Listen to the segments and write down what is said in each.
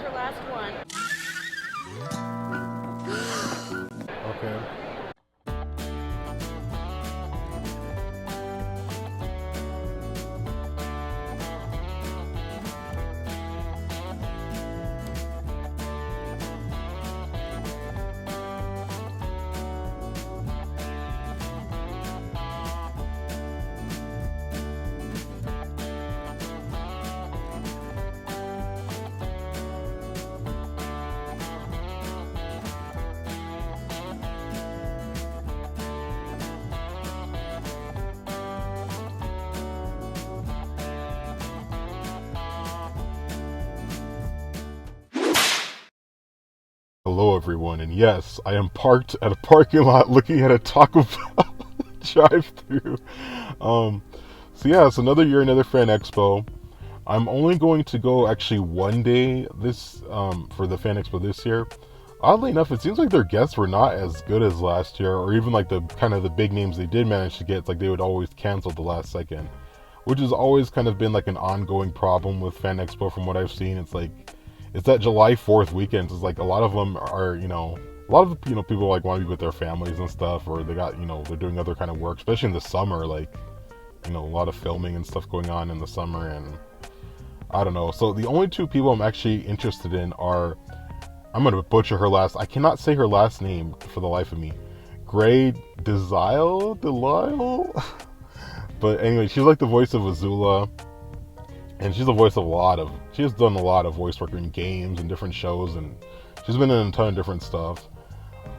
her last one. Okay. Hello, everyone, and yes, I am parked at a parking lot looking at a Taco Bell drive-through. Um, so yeah, it's another year, another Fan Expo. I'm only going to go actually one day this for the Fan Expo this year. Oddly enough, it seems like their guests were not as good as last year, or even like the kind of the big names they did manage to get. It's like they would always cancel the last second, which has always kind of been like an ongoing problem with Fan Expo from what I've seen. It's like it's that July 4th weekend. It's like a lot of them are, a lot of people like want to be with their families and stuff, or they got, they're doing other kind of work, especially in the summer, like, a lot of filming and stuff going on in the summer, and I don't know. So the only two people I'm actually interested in are, I'm gonna butcher her last. I cannot say her last name for the life of me. Grey Delisle. But anyway, she's like the voice of Azula, and she's the voice of she has done a lot of voice work in games and different shows, and she's been in a ton of different stuff.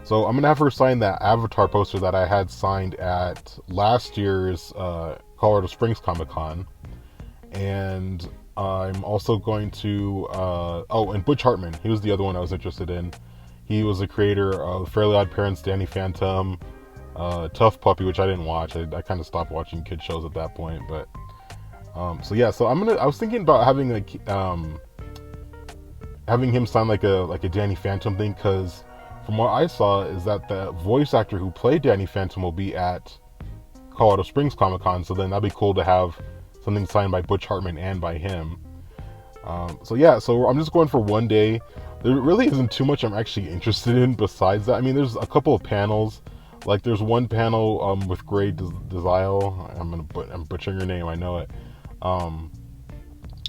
So I'm gonna have her sign that Avatar poster that I had signed at last year's Colorado Springs Comic Con, and I'm also going to and Butch Hartman. He was the other one I was interested in. He was the creator of Fairly Odd Parents, Danny Phantom, Tough Puppy, which I didn't watch. I kind of stopped watching kid shows at that point, but so yeah. So I was thinking about having having him sign like a Danny Phantom thing, because from what I saw is that the voice actor who played Danny Phantom will be at Colorado Springs Comic Con. So then that'd be cool to have something signed by Butch Hartman and by him. So yeah, so I'm just going for one day. There really isn't too much I'm actually interested in besides that. I mean, there's a couple of panels. Like there's one panel with Grey Delisle. I'm butchering her name. I know it.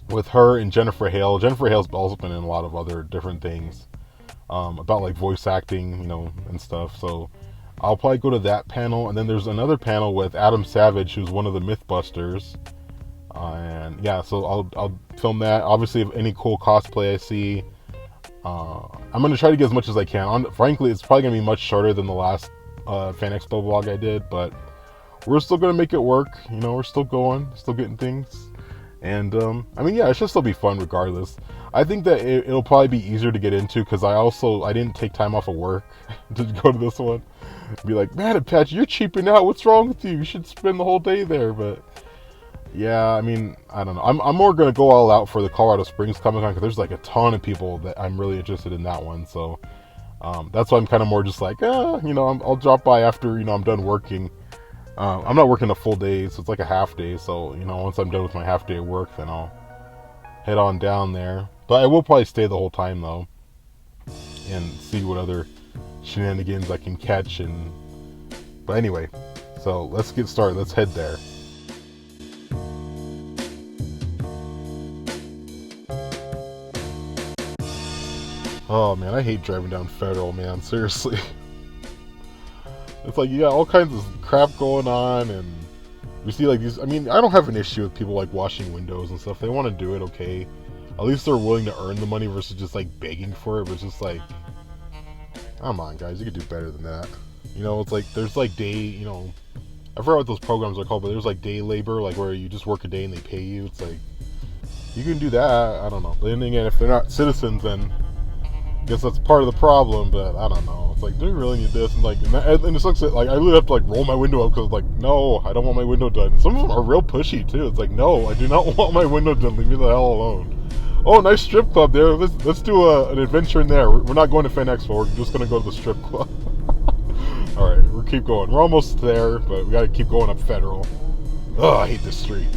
With her and Jennifer Hale. Jennifer Hale's also been in a lot of other different things about like voice acting, and stuff. So I'll probably go to that panel, and then there's another panel with Adam Savage, who's one of the Mythbusters. And yeah, so I'll film that. Obviously, if any cool cosplay I see, I'm gonna try to get as much as I can. Frankly, it's probably gonna be much shorter than the last Fan Expo vlog I did, but we're still gonna make it work. We're still going, still getting things, and I mean, yeah, it should still be fun regardless. I think that it'll probably be easier to get into because I didn't take time off of work to go to this one. Be like, man, Apache, you're cheaping out. What's wrong with you? You should spend the whole day there, but. Yeah, I mean, I don't know. I'm more gonna go all out for the Colorado Springs Comic Con because there's like a ton of people that I'm really interested in that one. So that's why I'm kind of more just like, I'll drop by after I'm done working. I'm not working a full day, so it's like a half day. So once I'm done with my half day of work, then I'll head on down there. But I will probably stay the whole time though, and see what other shenanigans I can catch. But anyway, so let's get started. Let's head there. Oh man, I hate driving down Federal, man. Seriously. It's like you got all kinds of crap going on, and you see like these. I mean, I don't have an issue with people like washing windows and stuff. They want to do it, okay. At least they're willing to earn the money versus just like begging for it. But it's just like, come on, guys, you could do better than that. It's like there's like day, I forgot what those programs are called, but there's like day labor, like where you just work a day and they pay you. It's like you can do that. I don't know. But then again, if they're not citizens, then I guess that's part of the problem, but I don't know. It's like, do we really need this? And and it sucks that like I really have to like roll my window up because like, no, I don't want my window done. Some of them are real pushy too. It's like, no, I do not want my window done. Leave me the hell alone. Oh, nice strip club there. Let's do an adventure in there. We're not going to Fan Expo. We're just gonna go to the strip club. All right, we'll keep going. We're almost there, but we gotta keep going up Federal. Oh, I hate this street.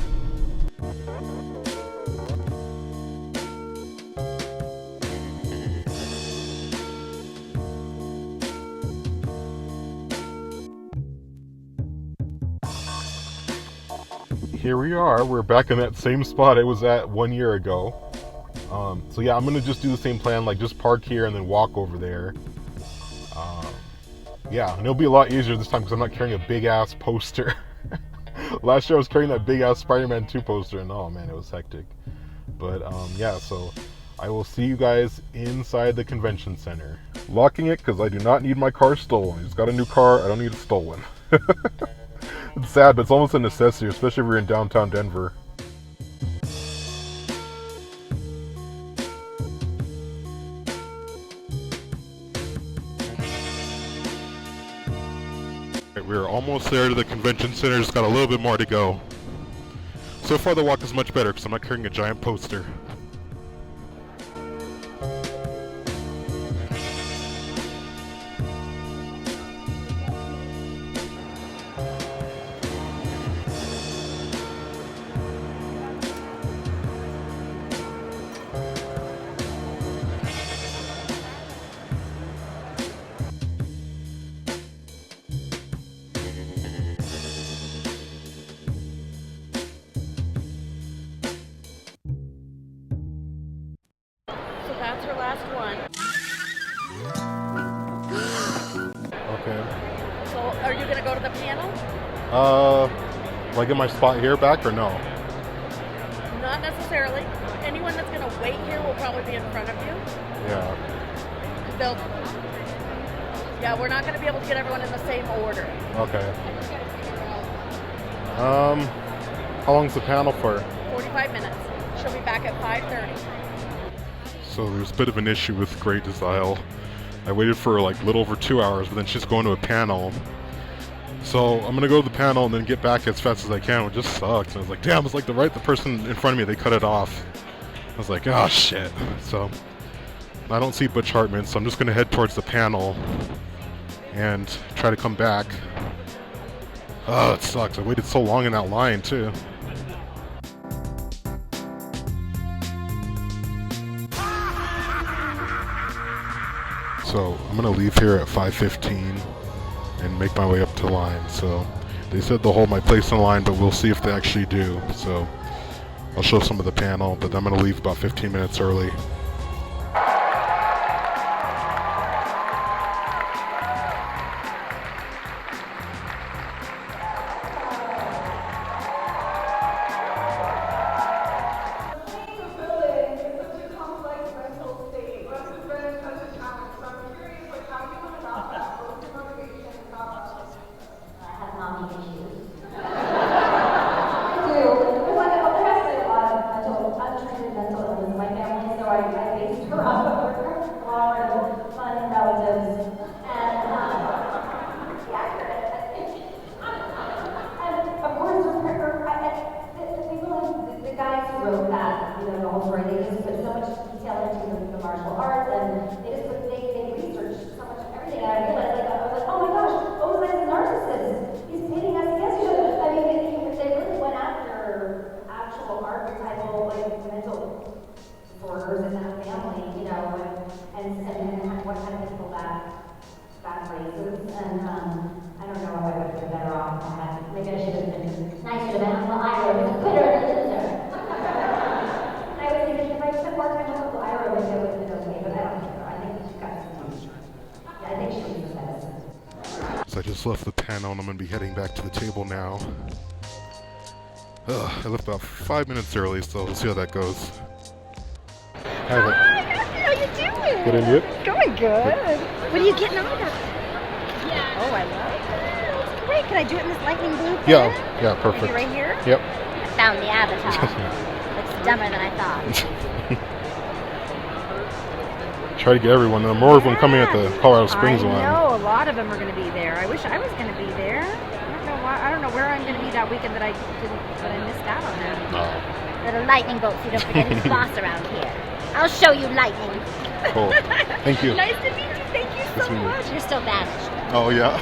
here we are. We're back in that same spot I was at 1 year ago. So yeah, I'm gonna just do the same plan, like just park here and then walk over there. Yeah, and it'll be a lot easier this time because I'm not carrying a big ass poster. Last year I was carrying that big ass Spider-Man 2 poster, and oh man, it was hectic. But yeah, so I will see you guys inside the convention center. Locking it because I do not need my car stolen. I just got a new car, I don't need it stolen. It's sad, but it's almost a necessity, especially if you're in downtown Denver. We're almost there to the convention center, just got a little bit more to go. So far the walk is much better because I'm not carrying a giant poster. That's her last one. Okay. So, are you gonna go to the panel? Will I get my spot here back or no? Not necessarily. Anyone that's gonna wait here will probably be in front of you. Yeah. Yeah, we're not gonna be able to get everyone in the same order. Okay. How long's the panel for? 45 minutes. She'll be back at 5:30. So there's a bit of an issue with Grey Delisle. I waited for like a little over 2 hours, but then she's going to a panel. So I'm gonna go to the panel and then get back as fast as I can, which just sucks. And I was like, damn, it's like the person in front of me, they cut it off. I was like, oh shit. So I don't see Butch Hartman, so I'm just gonna head towards the panel and try to come back. Oh, it sucks. I waited so long in that line too. So I'm gonna leave here at 5:15 and make my way up to the line. So they said they'll hold my place in line, but we'll see if they actually do. So I'll show some of the panel, but I'm gonna leave about 15 minutes early. So I just left the panel and I'm going to be heading back to the table now. I left about 5 minutes early, so we'll see how that goes. Hi, how you doing? Good, and you? Going good. What are you getting on of? Yeah. Oh, I love it. That's great. Can I do it in this lightning booth? Yeah, perfect. Are you right here? Yep. I found the avatar. It's dumber than I thought. Try to get everyone. There are more of them coming at the Colorado Springs one. I know, a lot of them are going to be there. I wish I was going to be there. I don't know where I'm going to be that weekend that I missed out on that. Oh. Little lightning bolt, so you don't forget who's boss around here. I'll show you lightning. Cool. Thank you. Nice to meet you. Thank you so much. You're still banished. Oh, yeah.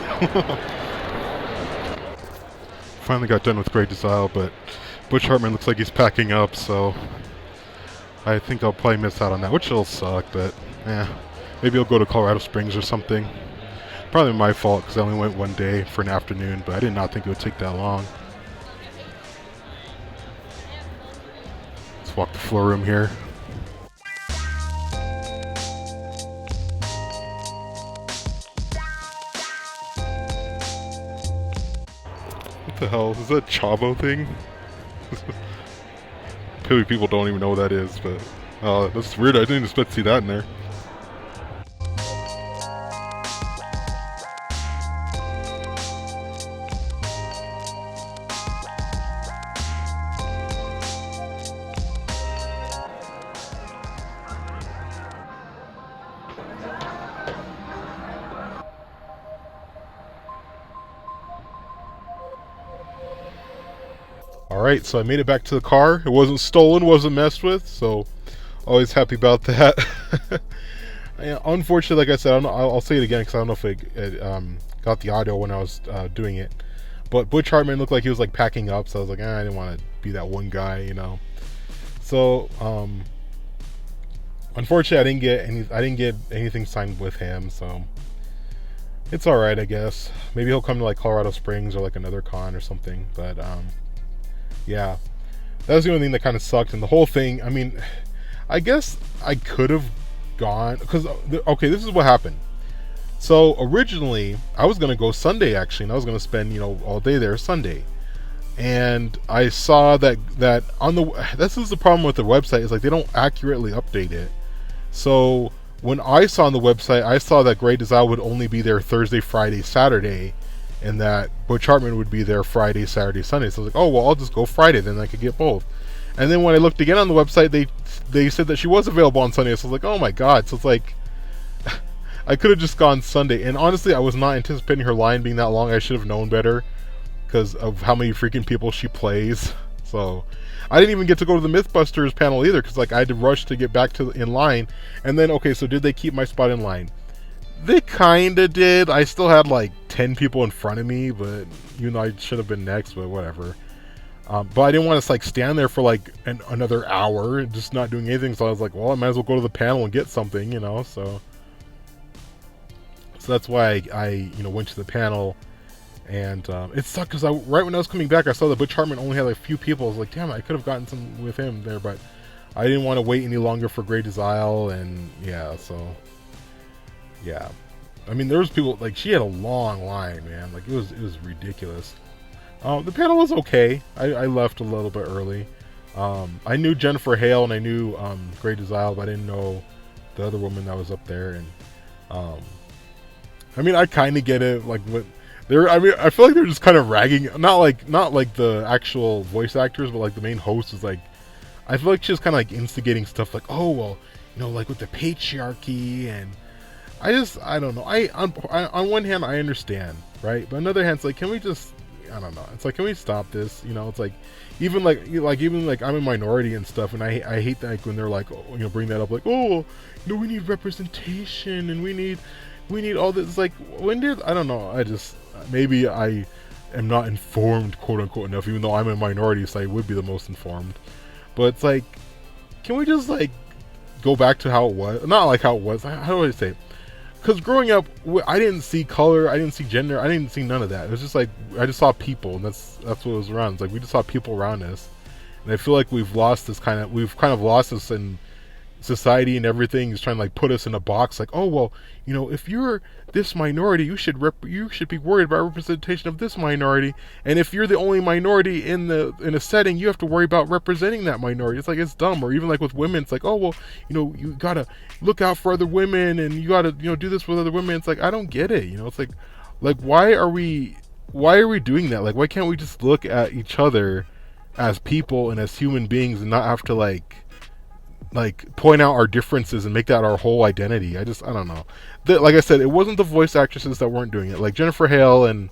Finally got done with Grey Delisle, but Butch Hartman looks like he's packing up, so I think I'll probably miss out on that, which will suck, but yeah. Maybe I'll go to Colorado Springs or something. Probably my fault because I only went one day for an afternoon, but I did not think it would take that long. Let's walk the floor room here. What the hell? Is that a Chavo thing? Clearly people don't even know what that is, but that's weird. I didn't expect to see that in there. Alright, so I made it back to the car. It wasn't stolen, wasn't messed with, so always happy about that. Yeah, unfortunately, like I said, I'll say it again because I don't know if it got the audio when I was doing it. But Butch Hartman looked like he was like packing up, so I was like, I didn't want to be that one guy, you know. So unfortunately, I didn't get anything signed with him, so it's all right, I guess. Maybe he'll come to like Colorado Springs or like another con or something. But yeah, that was the only thing that kind of sucked. And the whole thing, I mean, I guess I could have gone because okay, this is what happened. So originally, I was gonna go Sunday actually, and I was gonna spend all day there Sunday. And I saw that on this is the problem with the website, is like they don't accurately update it. So when I saw on the website, I saw that Grey Delisle would only be there Thursday, Friday, Saturday, and that Butch Hartman would be there Friday, Saturday, Sunday. So I was like, oh well, I'll just go Friday, then I could get both. And then when I looked again on the website, they said that she was available on Sunday. So I was like, oh my god. So it's like I could have just gone Sunday. And honestly, I was not anticipating her line being that long. I should have known better because of how many freaking people she plays. So I didn't even get to go to the Mythbusters panel either because like I had to rush to get back in line. And then okay, so did they keep my spot in line? They kind of did. I still had like 10 people in front of me, but I should have been next, but whatever. But I didn't want to like stand there for like another hour just not doing anything. So I was like, well, I might as well go to the panel and get something, So that's why I went to the panel. And it sucked because right when I was coming back, I saw that Butch Hartman only had like a few people. I was like, damn, I could have gotten some with him there, but I didn't want to wait any longer for Grey Delisle. And yeah, so yeah, I mean, there was people like she had a long line, man. Like it was ridiculous. The panel was okay. I left a little bit early. I knew Jennifer Hale and I knew Grey Delisle, but I didn't know the other woman that was up there. And I mean, I kind of get it. Like what I mean, I feel like they're just kind of ragging. Not like the actual voice actors, but like the main host is like. I feel like she's kind of like instigating stuff like, oh well, like with the patriarchy and. I don't know. On one hand, I understand, right? But on the other hand, it's like, can we just, I don't know. It's like, can we stop this? It's like, even like I'm a minority and stuff, and I hate that when they're like, bring that up, like, oh, we need representation and we need all this. It's like, I don't know. Maybe I am not informed, quote unquote, enough, even though I'm a minority, so I would be the most informed. But it's like, can we just like go back to how it was? Not like how it was. How do I say it? Because growing up, I didn't see color, I didn't see gender, I didn't see none of that. It was just like, I just saw people, and that's what was around. It's like, we just saw people around us. And I feel like we've kind of lost this in society, and everything is trying to like put us in a box like, oh well, if you're this minority, you should be worried about representation of this minority, and if you're the only minority in a setting, you have to worry about representing that minority. It's like, it's dumb. Or even like with women, it's like, oh well, you gotta look out for other women, and you gotta do this with other women. It's like, I don't get it. It's like why are we doing that? Like, why can't we just look at each other as people and as human beings and not have to like point out our differences and make that our whole identity? I don't know. Like I said, it wasn't the voice actresses that weren't doing it. Like Jennifer Hale and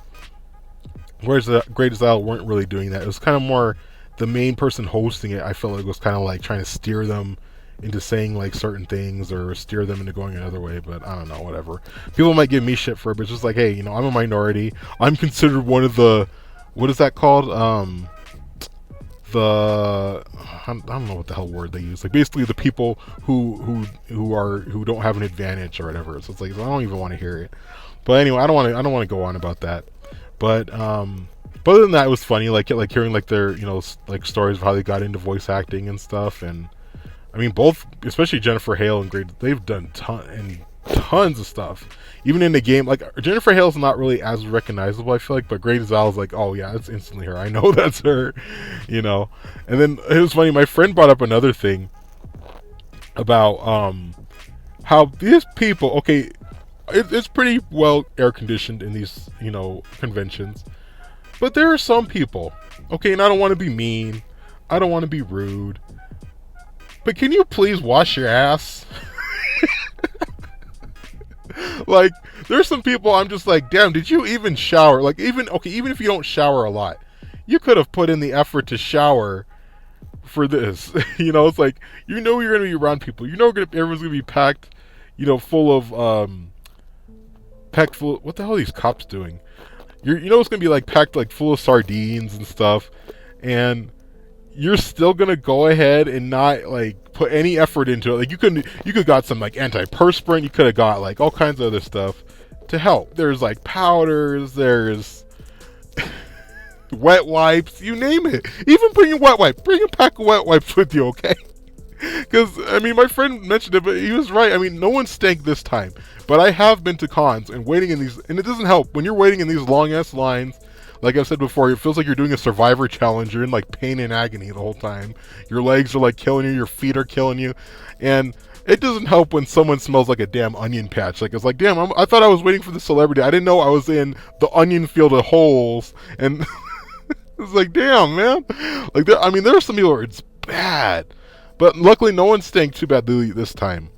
Grey Delisle weren't really doing that. It was kind of more the main person hosting it. I felt like it was kind of like trying to steer them into saying like certain things or steer them into going another way. But I don't know, whatever. People might give me shit for it, but it's just like, hey, I'm a minority. I'm considered one of the, what is that called? I don't know what the hell word they use. Like basically the people who don't have an advantage or whatever. So it's like, I don't even want to hear it. But anyway, I don't want to go on about that. But But other than that, it was funny, like hearing like their like stories of how they got into voice acting and stuff. And I mean, both, especially Jennifer Hale and Grey, they've done tons of stuff. Even in the game, like Jennifer Hale's not really as recognizable, I feel like, but Grey Delisle is like, oh yeah, it's instantly her. I know that's her, And then it was funny. My friend brought up another thing about how these people. Okay, it's pretty well air conditioned in these conventions, but there are some people. Okay, and I don't want to be mean. I don't want to be rude. But can you please wash your ass? Like, there's some people I'm just like, damn, did you even shower? Like, even if you don't shower a lot, you could have put in the effort to shower for this. It's like, you're going to be around people. Everyone's going to be packed, full of, what the hell are these cops doing? It's going to be like packed like full of sardines and stuff. And you're still gonna go ahead and not like put any effort into it. Like you could got some like antiperspirant, you could have got like all kinds of other stuff to help. There's like powders, there's wet wipes, you name it. Even bring a wet wipe, bring a pack of wet wipes with you, okay? Because I mean, my friend mentioned it, but he was right. I mean, no one stank this time. But I have been to cons and waiting in these, and it doesn't help when you're waiting in these long ass lines. Like I've said before, it feels like you're doing a Survivor challenge. You're in like pain and agony the whole time. Your legs are like killing you. Your feet are killing you. And it doesn't help when someone smells like a damn onion patch. Like, it's like, damn, I thought I was waiting for the celebrity. I didn't know I was in the onion field of holes. And it's like, damn, man. Like, there are some people where it's bad. But luckily, no one stank too badly this time.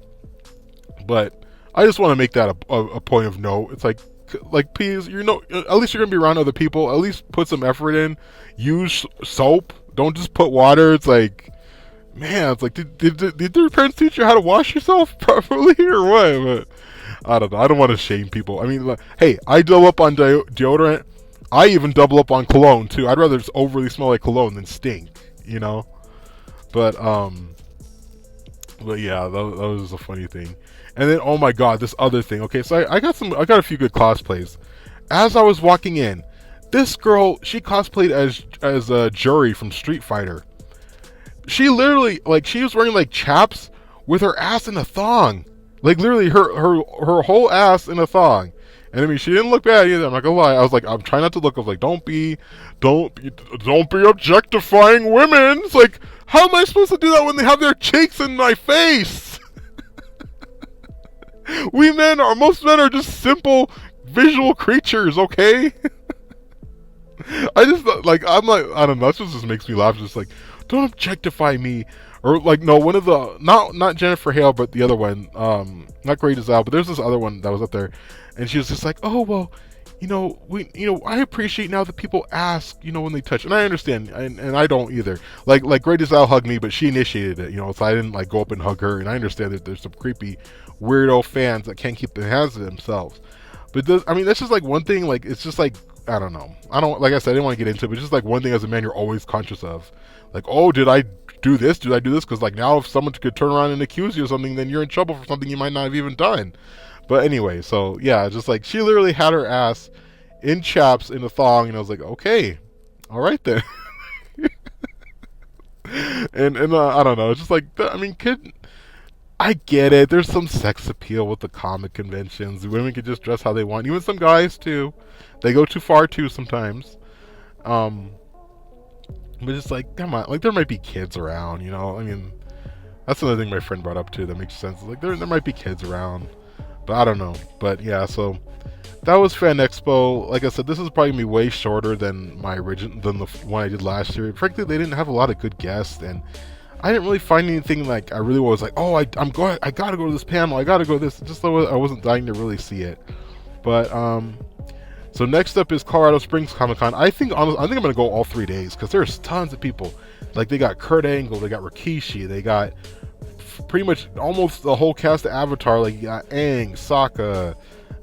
But I just want to make that a point of note. It's like, please, at least you're gonna be around other people. At least put some effort in. Use soap. Don't just put water. It's like, man, it's like, did your parents teach you how to wash yourself properly or what? But I don't know. I don't want to shame people. I mean, hey, I double up on deodorant. I even double up on cologne too. I'd rather just overly smell like cologne than stink. But yeah, that was a funny thing. And then, oh my god, this other thing. Okay, so I got a few good cosplays. As I was walking in, this girl, she cosplayed as a Jury from Street Fighter. She literally, like, she was wearing like chaps with her ass in a thong. Like literally her whole ass in a thong. And I mean, she didn't look bad either. I'm not gonna lie. I was like, I'm trying not to look. I was like, don't be objectifying women. It's like, how am I supposed to do that when they have their cheeks in my face? Most men are just simple visual creatures, okay? I just I'm like, I don't know. That just makes me laugh. Just like, don't objectify me, or like, no, one of the not Jennifer Hale, but the other one, not Grey Delisle, but there's this other one that was up there, and she was just like, oh well, I appreciate now that people ask, when they touch, and I understand, and I don't either. Like Grey Delisle hugged me, but she initiated it, so I didn't like go up and hug her, and I understand that there's some creepy weirdo fans that can't keep their hands to themselves. But that's just like one thing. Like, it's just like, I don't know. Like I said, I didn't want to get into it, but it's just like one thing as a man you're always conscious of. Like, oh, did I do this? Did I do this? Because like now if someone could turn around and accuse you of something, then you're in trouble for something you might not have even done. But anyway, so yeah, just like she literally had her ass in chaps in a thong, and I was like, okay, all right then. and I don't know. It's just like, I mean, I get it. There's some sex appeal with the comic conventions. Women can just dress how they want. Even some guys too. They go too far too sometimes. But it's like, come on. Like, there might be kids around, I mean, that's another thing my friend brought up too that makes sense. Like, there might be kids around. But I don't know. But yeah, so that was Fan Expo. Like I said, this is probably gonna be way shorter than the one I did last year. Frankly, they didn't have a lot of good guests, and I didn't really find anything like I really was like, oh, I gotta go to this panel, I gotta go to this. Just so I wasn't dying to really see it. But so next up is Colorado Springs Comic Con. I think I'm gonna go all 3 days because there's tons of people. Like, they got Kurt Angle, they got Rikishi, they got pretty much almost the whole cast of Avatar. Like, you got Aang, Sokka,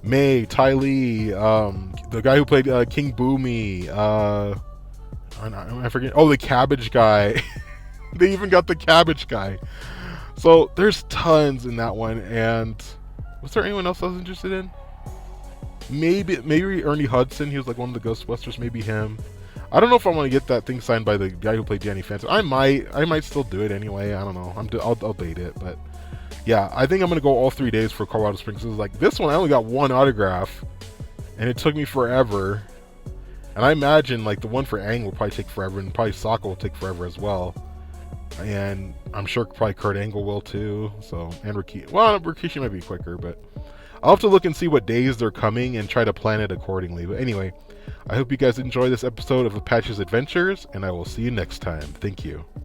May, Ty Lee, the guy who played King Boomy, I forget. Oh, the Cabbage guy. They even got the Cabbage guy. So there's tons in that one. And was there anyone else I was interested in? Maybe Ernie Hudson. He was like one of the Ghostbusters. Maybe him. I don't know if I want to get that thing signed by the guy who played Danny Phantom. I might still do it anyway. I don't know. I'll bait it, but yeah, I think I'm gonna go all 3 days for Colorado Springs. Like this one, I only got one autograph, and it took me forever. And I imagine like the one for Aang will probably take forever, and probably Sokka will take forever as well. And I'm sure probably Kurt Angle will too. So and Rikishi. Well, Rikishi might be quicker, but I'll have to look and see what days they're coming and try to plan it accordingly. But anyway, I hope you guys enjoy this episode of Apache's Adventures, and I will see you next time. Thank you.